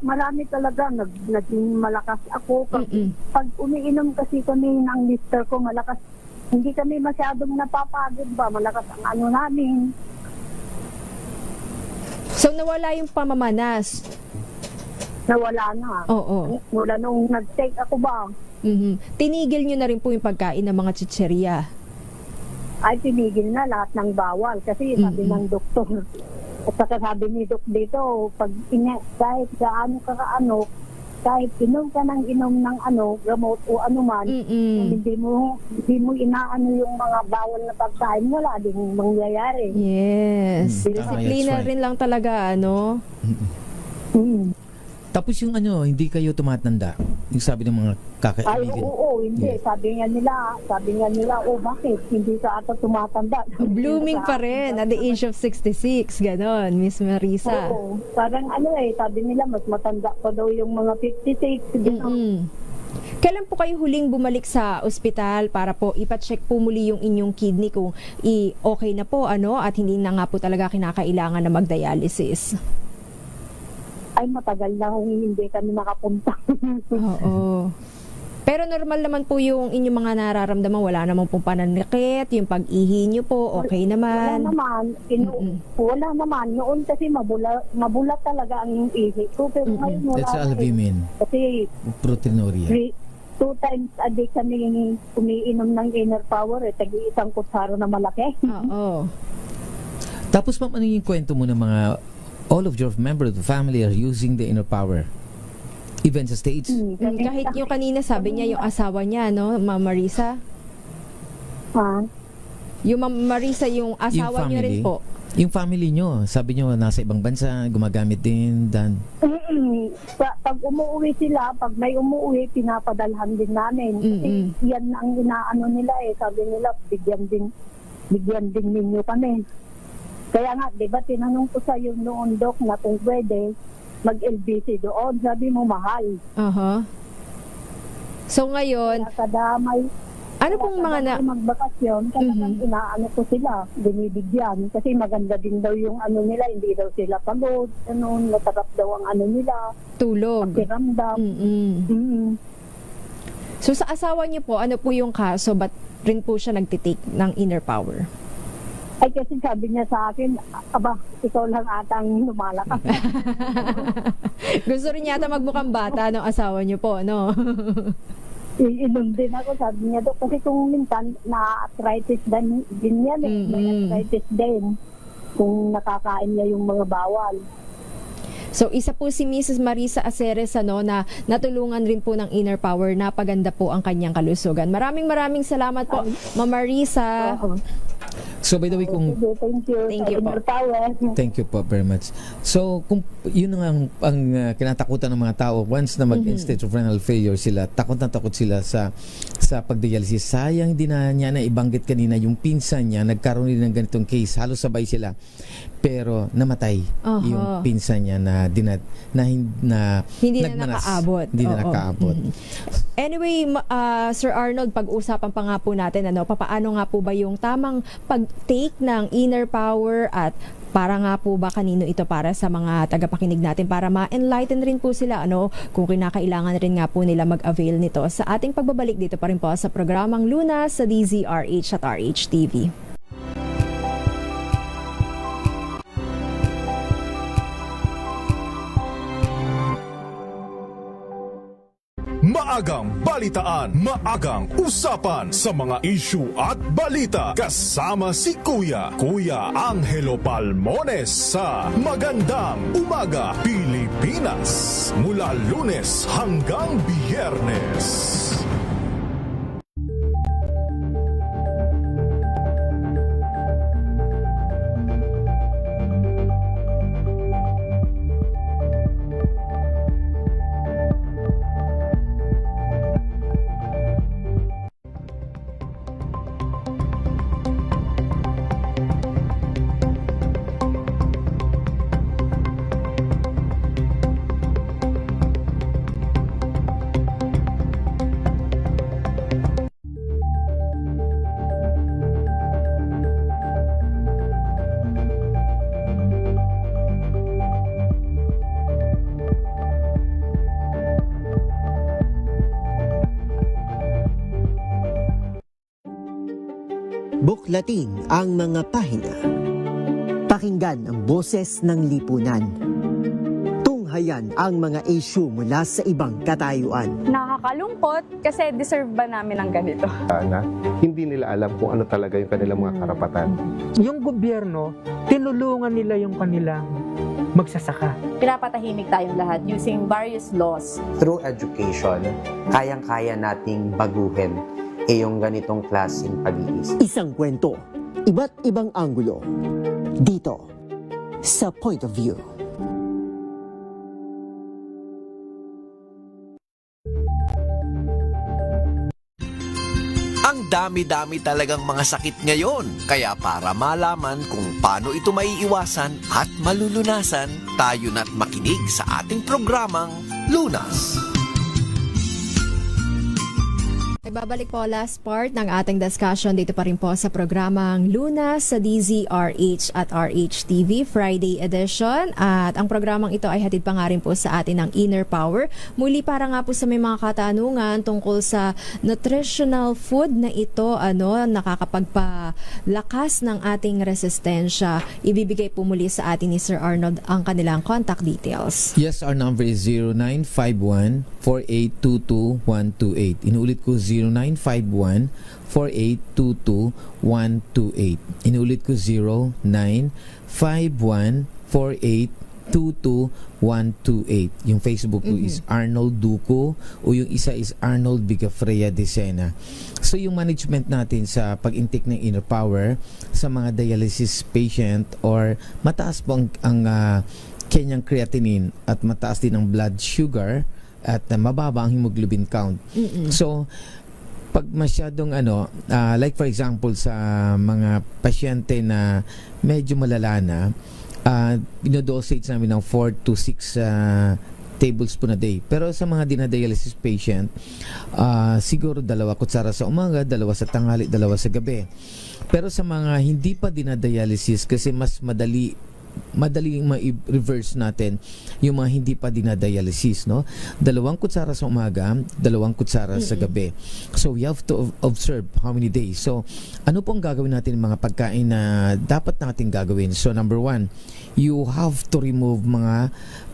Marami talaga, naging malakas ako. Pag umiinom kasi kami ng mister ko, malakas, hindi kami masyadong napapagod ba, malakas ang namin. So, nawala yung pamamanas? Nawala na. Oo. Mula nung nag-take ako ba. Tinigil nyo na rin po yung pagkain ng mga chicheria? Ay, tinigil na lahat ng bawal. Kasi sabi ng doktor, at saka sabi ni Dok dito, pag kahit gaano ka kahit inom ka ng gamot o anuman, hindi mo inaano yung mga bawal na pagkain, wala din mangyayari. Yes. Disiplina rin lang talaga, Tapos yung hindi kayo tumatanda. Yung sabi ng mga kakaibigan. Ay, oo, hindi. Yeah. Sabi nga nila, bakit? Hindi ka ata tumatanda. Blooming pa rin at the age of 66, ganon, Miss Marisa. Oo, parang sabi nila, mas matanda pa daw yung mga 56, ganon. Kailan po kayo huling bumalik sa ospital para po ipacheck po muli yung inyong kidney kung okay na po, at hindi na nga po talaga kinakailangan na mag-dialysis? Ay, matagal na kung hindi kami nakapunta. Oo. Pero normal naman po yung inyong mga nararamdaman. Wala naman pong pananakit, yung pag-ihi nyo po, okay naman. Wala naman. Noon kasi mabula talaga ang ihi ko. Pero ngayon wala. That's albumin. Kasi proteinuria. 2 times a day kami umiinom ng inner power. Tagi-isang kutsara na malaki. Oo. Tapos ma'am, ano yung kwento mo ng mga all of your members of the family are using the inner power? Even sa States? Kahit yung kanina sabi niya yung asawa niya, Ma'am Marisa? Yung Ma'am Marisa, yung asawa niyo rin po? Yung family nyo, sabi nyo nasa ibang bansa, gumagamit din, dan? Pag umuwi sila, pag may umuwi, pinapadalhan din namin. Kasi yan ang inaano nila sabi nila, bigyan din ninyo kami. Kaya nga, di ba, tinanong ko sa iyo noon, Doc, na kung pwede, mag-LBC doon. Sabi mo, mahal. So ngayon, kadamay. Ano pong mga magbakasyon, talagang inaano ko sila, binibigyan. Kasi maganda din daw yung nila, hindi daw sila pagod, masarap daw ang nila. Tulog. Pakiramdam. So sa asawa niyo po, ano po yung kaso? Ba't rin po siya nagtitake ng inner power? Ay kasi sabi niya sa akin, aba, ikaw lang atang lumalakas. Gusto rin yata magmukhang bata ng asawa niyo po, no? Iinom din ako, sabi niya doon. Kasi kung minsan, na-arthritis din yan eh. May arthritis din. Kung nakakain niya yung mga bawal. So isa po si Mrs. Marisa Aceres na natulungan rin po ng Inner Power, napaganda po ang kanyang kalusugan. Maraming salamat po, Ma'am Marisa. So by the way, kung Thank you po. thank you po very much. So kung yun ang kinatakutan ng mga tao once na mag-stage of renal failure sila, takot na takot sila sa pagdialysis. Sayang din na niya na ibanggit kanina yung pinsan niya, nagkaroon din ng ganitong case, halos sabay sila. Pero namatay yung pinsan niya na hindi na nakaabot. Hindi na nakaabot. Anyway, Sir Arnold, pag-usapan pa nga po natin, papaano nga po ba yung tamang pag-take ng Inner Power at para nga po ba kanino ito para sa mga tagapakinig natin para ma-enlighten rin po sila kung kinakailangan rin nga po nila mag-avail nito sa ating pagbabalik dito pa rin po sa programang Luna sa DZRH at RH-TV. Maagang balitaan, maagang usapan sa mga issue at balita. Kasama si Kuya Angelo Palmones sa Magandang Umaga Pilipinas. Mula Lunes hanggang Biyernes. Buklatin ang mga pahina. Pakinggan ang boses ng lipunan. Tunghayan ang mga issue mula sa ibang katayuan. Nakakalungkot kasi deserve ba namin ng ganito? Na hindi nila alam kung ano talaga yung kanilang mga karapatan. Yung gobyerno, tinulungan nila yung kanilang magsasaka. Pinapatahimik tayong lahat using various laws. Through education, kayang-kaya nating baguhin yung ganitong klaseng pag-iisip. Isang kwento, iba't ibang anggulo. Dito, sa Point of View. Ang dami-dami talagang mga sakit ngayon. Kaya para malaman kung paano ito maiiwasan at malulunasan, tayo na't makinig sa ating programang Lunas. Babalik po last part ng ating discussion dito pa rin po sa programang Luna sa DZRH at RH-TV Friday edition. At ang programang ito ay hatid pa nga rin po sa atin ng Inner Power. Muli para nga po sa may mga katanungan tungkol sa nutritional food na ito, nakakapagpalakas ng ating resistensya. Ibibigay po muli sa atin ni Sir Arnold ang kanilang contact details. Yes, our number is 0951-4822-128. Inuulit ko 0951-4822-128. Inulit ko 0951-4822-128. Yung Facebook ko is Arnold Duco o yung isa is Arnold Bigafreya Decena. So yung management natin sa pag-intake ng Inner Power sa mga dialysis patient or mataas po ang kanyang creatinine at mataas din ang blood sugar at mababa ang hemoglobin count. So pag masyadong like for example sa mga pasyente na medyo malala na, dinodosage namin ng 4 to 6 tablespoon a day. Pero sa mga dinadialysis patient, siguro 2 kutsara sa umaga, 2 sa tanghali, 2 sa gabi. Pero sa mga hindi pa dinadialysis kasi mas madali madaling ma-reverse natin yung mga hindi pa dinadialysis, no? 2 kutsara sa umaga, 2 kutsara sa gabi. So we have to observe how many days. So ano pong gagawin natin mga pagkain na dapat natin gagawin? So number 1, you have to remove mga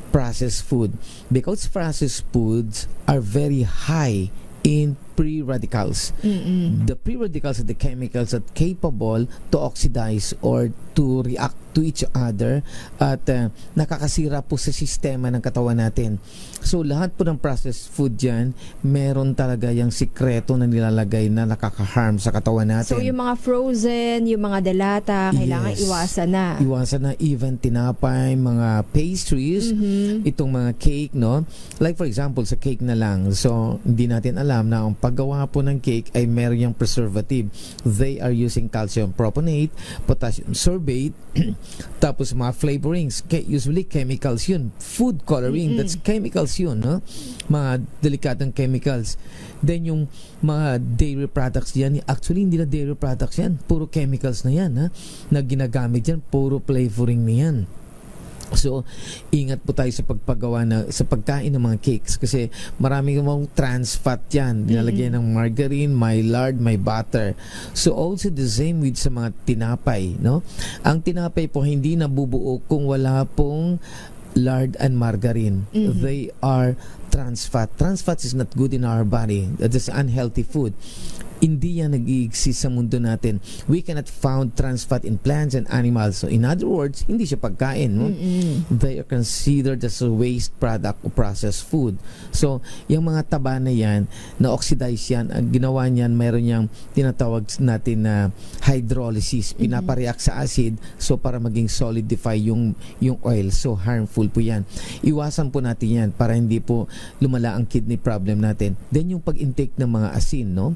processed food because processed foods are very high in free radicals. The free radicals are the chemicals that capable to oxidize or to react to each other at nakakasira po sa sistema ng katawan natin. So lahat po ng processed food dyan, meron talaga yung sikreto na nilalagay na nakaka-harm sa katawan natin. So yung mga frozen, yung mga delata, kailangan Yes. iwasan na. Iwasan na, even tinapay, mga pastries, itong mga cake, no? Like for example, sa cake na lang. So, hindi natin alam na ang paggawa po ng cake ay meron yung preservative. They are using calcium propanate, potassium sorbate, tapos mga flavorings. Usually, chemicals yun. Food coloring, that's chemicals yun, no? Mga delikatong chemicals. Then yung mga dairy products yan, actually hindi na dairy products yan, puro chemicals na yan, ha? Na ginagamit yan, puro flavoring na yan. So, ingat po tayo sa pagpagawa sa pagkain ng mga cakes kasi maraming mga trans fat yan. Nilalagyan ng margarine, may lard, may butter. So, also the same with sa mga tinapay, no? Ang tinapay po hindi nabubuo kung wala pong lard and margarine. They are trans fat. Trans fat is not good in our body. That is unhealthy food. Hindi yan nag-i-exist sa mundo natin. We cannot found trans fat in plants and animals. So in other words, hindi siya pagkain. No? They are considered as a waste product o processed food. So yung mga taba na yan, na-oxidize yan, ang ginawa niyan, mayroon niyang tinatawag natin na hydrolysis. Pinapareact sa acid so para maging solidify yung oil. So harmful po yan. Iwasan po natin yan para hindi po lumala ang kidney problem natin. Then yung pag-intake ng mga asin, no?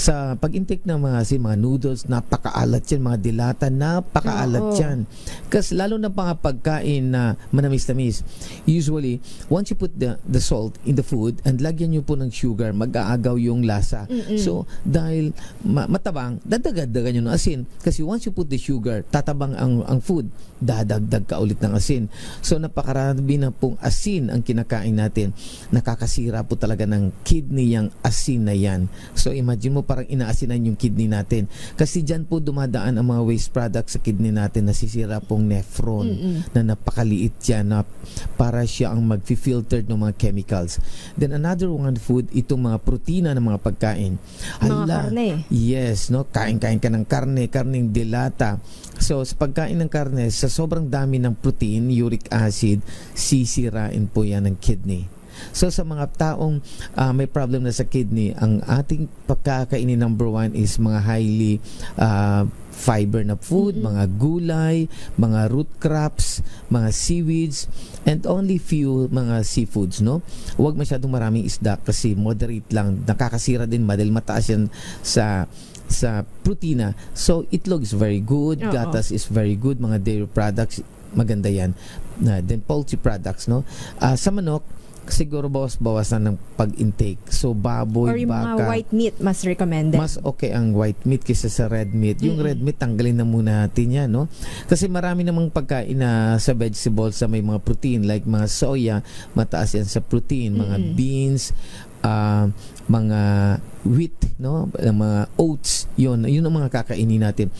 Sa pag-intake ng mga asin, mga noodles, napakaalat yan, mga dilata, napakaalat yan. Kasi lalo na mga pagkain na manamis-tamis. Usually, once you put the salt in the food and lagyan nyo po ng sugar, mag-aagaw yung lasa. So, dahil matabang, dadagdagan nyo ng asin. Kasi once you put the sugar, tatabang ang food, dadagdag ka ulit ng asin. So, napakarami na pong asin ang kinakain natin. Nakakasira po talaga ng kidney yung asin na yan. So, imagine mo parang inaasinan yung kidney natin. Kasi dyan po dumadaan ang mga waste products sa kidney natin, nasisira pong nephron na napakaliit yan na para siya ang mag-filter ng mga chemicals. Then another one food, itong mga protina ng mga pagkain. Mga karne. Yes, no? Kain-kain ka ng karneng dilata. So sa pagkain ng karne, sa sobrang dami ng protein, uric acid, sisirain po yan ng kidney. So sa mga taong may problem na sa kidney, ang ating pagkakainin number 1 is mga highly fiber na food, mga gulay, mga root crops, mga seaweeds, and only few mga seafoods, no? Huwag masyadong maraming isda kasi moderate lang. Nakakasira din dahil mataas yan sa protina. So itlog is very good, gatas is very good, mga dairy products maganda yan. Then poultry products, no? Sa manok, siguro bawas-bawasan ng pag-intake. So, baboy, or yung baka. mga white meat, mas recommended. Mas okay ang white meat kaysa sa red meat. Yung red meat, tanggalin na muna natin yan, no? Kasi marami namang pagkain na sa vegetables sa may mga protein, like mga soya, mataas yan sa protein, mga beans, mga wheat, no? Mga oats, yun ang mga kakainin natin.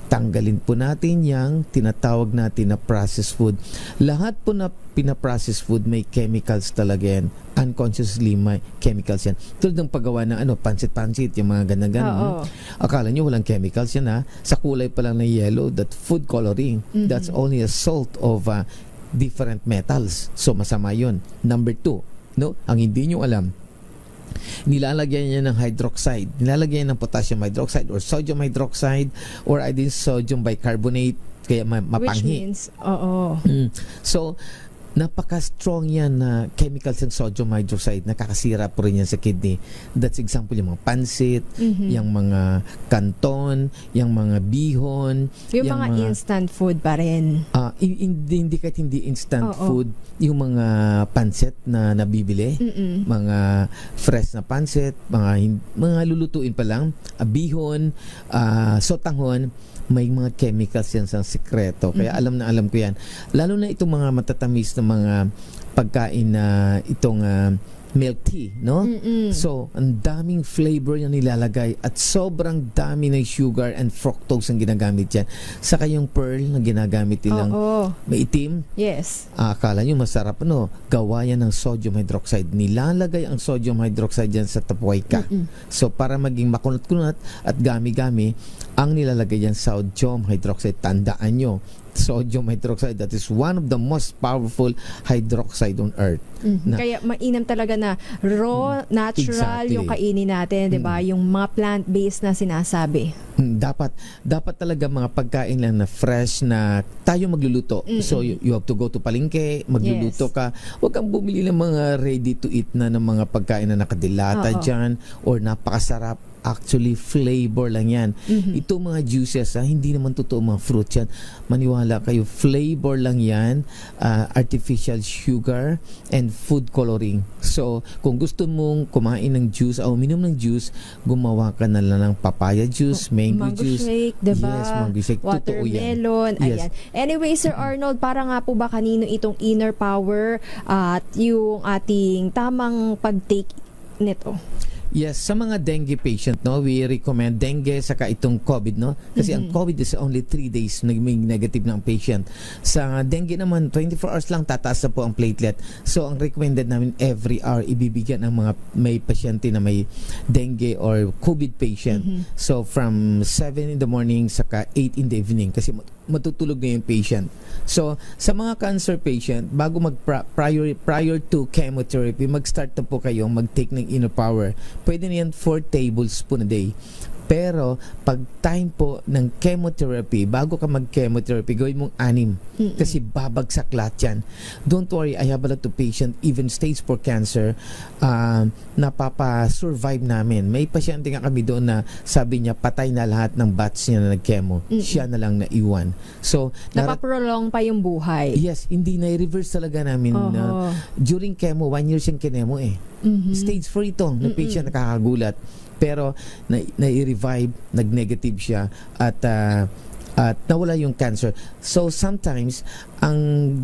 Tanggalin po natin yung tinatawag natin na processed food. Lahat po na pinaprocessed food may chemicals talaga yan. Unconsciously may chemicals yan. Tulad ng paggawa ng pansit-pansit, yung mga ganyan-ganyan. Akala nyo walang chemicals yan, ha? Sa kulay pa lang na yellow, that food coloring, that's only a salt of different metals. So masama yun. Number 2, no? Ang hindi nyo alam, nilalagyan niya ng hydroxide, nilalagyan ng potassium hydroxide or sodium hydroxide or sodium bicarbonate, kaya mapanghi. Which means, So napaka-strong yan na chemicals ng sodium hydroxide, nakakasira po rin yan sa kidney. That's example yung mga pansit, yung mga kanton, yung mga bihon, Yung mga instant food pa rin. hindi kahit hindi instant Oo. food, yung mga pansit na nabibili, mga fresh na pansit, mga lulutuin pa lang, bihon, sotanghon, may mga chemicals yan sa sikreto. Kaya alam ko yan. Lalo na itong mga matatamis na mga pagkain na itong milk tea, no? So, ang daming flavor yung nilalagay at sobrang dami ng sugar and fructose ang ginagamit yan. Saka yung pearl na ginagamit nilang may itim. Yes. Akala nyo masarap, no? Gawa yan ng sodium hydroxide. Nilalagay ang sodium hydroxide yan sa tapioca. So, para maging makunat-kunat at gami-gami, ang nilalagay yan sa sodium hydroxide. Tandaan nyo, sodium hydroxide, that is one of the most powerful hydroxide on earth. Kaya mainam talaga na raw, natural Exactly. yung kainin natin, 'di ba? Yung mga plant-based na sinasabi. Dapat talaga mga pagkain lang na fresh na tayo magluluto. So you have to go to palengke, magluluto ka. Huwag kang bumili ng mga ready to eat na ng mga pagkain na nakadilata dyan or napakasarap. Actually, flavor lang yan. Ito mga juices, hindi naman totoo mga fruit yan. Maniwala kayo, flavor lang yan, artificial sugar, and food coloring. So, kung gusto mong kumain ng juice o uminom ng juice, gumawa ka na lang ng papaya juice, mango juice. Shake, diba? Yes, mango shake. Totoo yan. Watermelon. Yes. Ayan. Anyway, Sir Arnold, para nga po ba kanino itong inner power at yung ating tamang pag-take nito? Yes, sa mga dengue patient, no, we recommend dengue saka itong COVID, no? Kasi ang COVID is only 3 days naging negative ng patient. Sa dengue naman, 24 hours lang tataas na po ang platelet. So, ang recommended namin every hour ibibigyan ng mga may pasyente na may dengue or COVID patient. So, from 7 in the morning saka 8 in the evening kasi matutulog na yung patient. So, sa mga cancer patient, bago prior to chemotherapy, mag-start na po kayo mag-take ng inner power. Pwede na yan 4 tablespoon a day. Pero, pag time po ng chemotherapy, bago ka mag-chemotherapy, gawin mong 6. Kasi babagsak lahat yan. Don't worry, I have a lot of patient, even stage 4 cancer, napapa-survive namin. May pasyente nga kami doon na sabi niya, patay na lahat ng batch niya na nag-chemo. Siya na lang naiwan. So, napaprolong pa yung buhay. Yes, hindi na i-reverse talaga namin. During chemo, 1 year siyang kinemo eh. Stage 4 ito, na patient nakakagulat. Pero na-revive, nag-negative siya at nawala yung cancer. So sometimes ang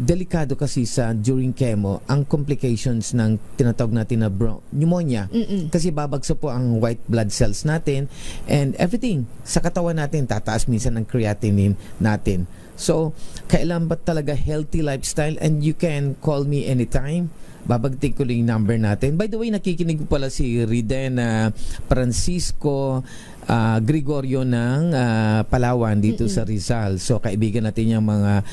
delikado kasi during chemo, ang complications ng tinatawag natin na pneumonia. Kasi babagsak po ang white blood cells natin and everything sa katawan natin, tataas minsan ang creatinine natin. So kailan ba talaga healthy lifestyle, and you can call me anytime. Babagting ko lang yung number natin. By the way, nakikinig ko pala si Riden Francisco Gregorio ng Palawan dito sa Rizal. So, kaibigan natin yung mga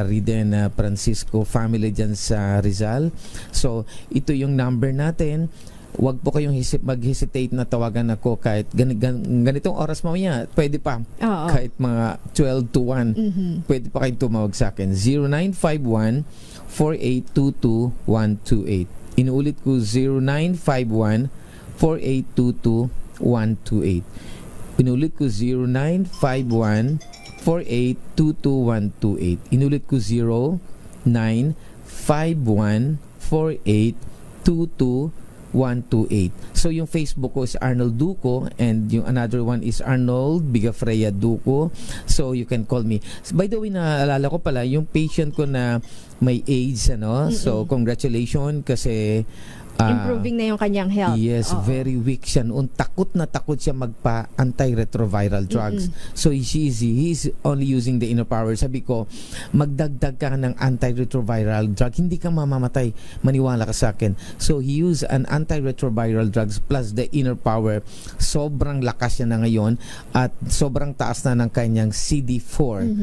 Riden Francisco family dyan sa Rizal. So, ito yung number natin. Huwag po kayong mag-hesitate na tawagan ako kahit ganitong oras mamaya. Pwede pa. Kahit mga 12 to 1. Pwede pa kayong tumawag sa akin. 0951-4822-128. Inuulit ko, 0951-4822-128. Inuulit ko, 0951-4822-128. Inulit ko, 0951-4822-128. So yung Facebook ko is Arnold Duco and yung another one is Arnold Bigafreya Duco. So you can call me. By the way, naalala ko pala yung patient ko na may AIDS, So congratulations kasi improving na yung kanyang health. Yes, very weak siya noon. Takot na takot siya magpa-antiretroviral drugs. So he's only using the inner power. Sabi ko, magdagdag ka ng antiretroviral drug. Hindi ka mamamatay. Maniwala ka sa akin. So he used an antiretroviral drugs plus the inner power. Sobrang lakas niya na ngayon at sobrang taas na ng kanyang CD4.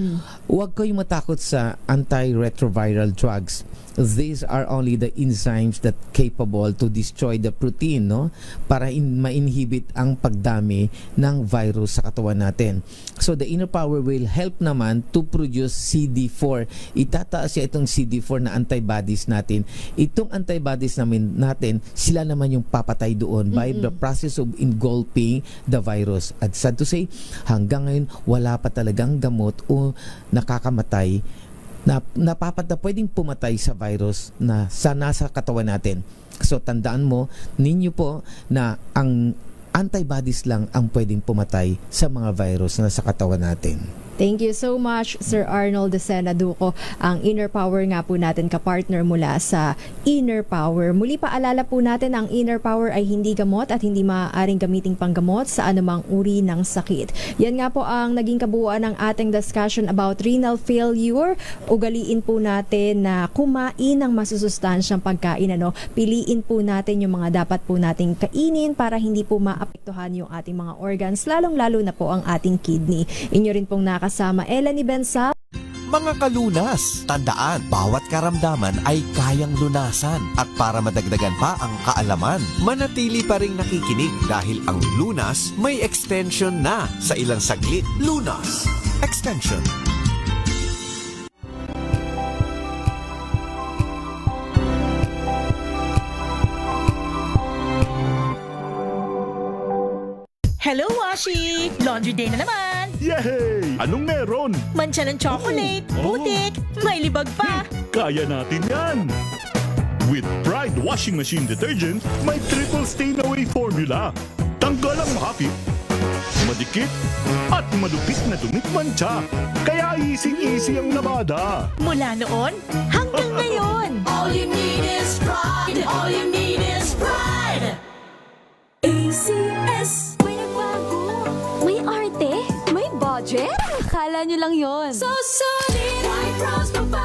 Huwag kayong matakot sa antiretroviral drugs. these are only the enzymes that capable to destroy the protein, no? Para ma-inhibit ang pagdami ng virus sa katawan natin. So the inner power will help naman to produce CD4. Itataas siya itong CD4 na antibodies natin. Itong antibodies natin, sila naman yung papatay doon by the process of engulfing the virus. At sad to say, hanggang ngayon wala pa talagang gamot o nakakamatay na pwedeng pumatay sa virus na nasa katawan natin. So tandaan mo ninyo po na ang antibodies lang ang pwedeng pumatay sa mga virus na sa katawan natin. Thank you so much, Sir Arnold Decena Duco. Ang Inner Power nga po natin, kapartner mula sa Inner Power. Muli paalala po natin, ang Inner Power ay hindi gamot at hindi maaaring gamiting panggamot sa anumang uri ng sakit. Yan nga po ang naging kabuuan ng ating discussion about renal failure. Ugaliin po natin na kumain ng masusustansyang pagkain. Piliin po natin yung mga dapat po nating kainin para hindi po maapektuhan yung ating mga organs, lalong-lalo na po ang ating kidney. Inyo rin pong kasama Elanie Bensal. Mga kalunas, tandaan, bawat karamdaman ay kayang lunasan. At para madagdagan pa ang kaalaman, manatili pa ring nakikinig dahil ang Lunas may extension na sa ilang saglit. Lunas Extension. Hello, Washi! Laundry day na naman! Yay! Anong meron? Mancha ng chocolate, putik, may libag pa! Kaya natin yan! With Pride Washing Machine Detergent, may triple stain-away formula. Tanggal ang makapit, madikit, at malupit na dumit mancha. Kaya easy-easy ang labada. Mula noon hanggang ngayon! All you need is pride. All you need is pride. ACS. May nagbago. May arte. May budget. Akala nyo lang yon. So solid. White Rose Papaya.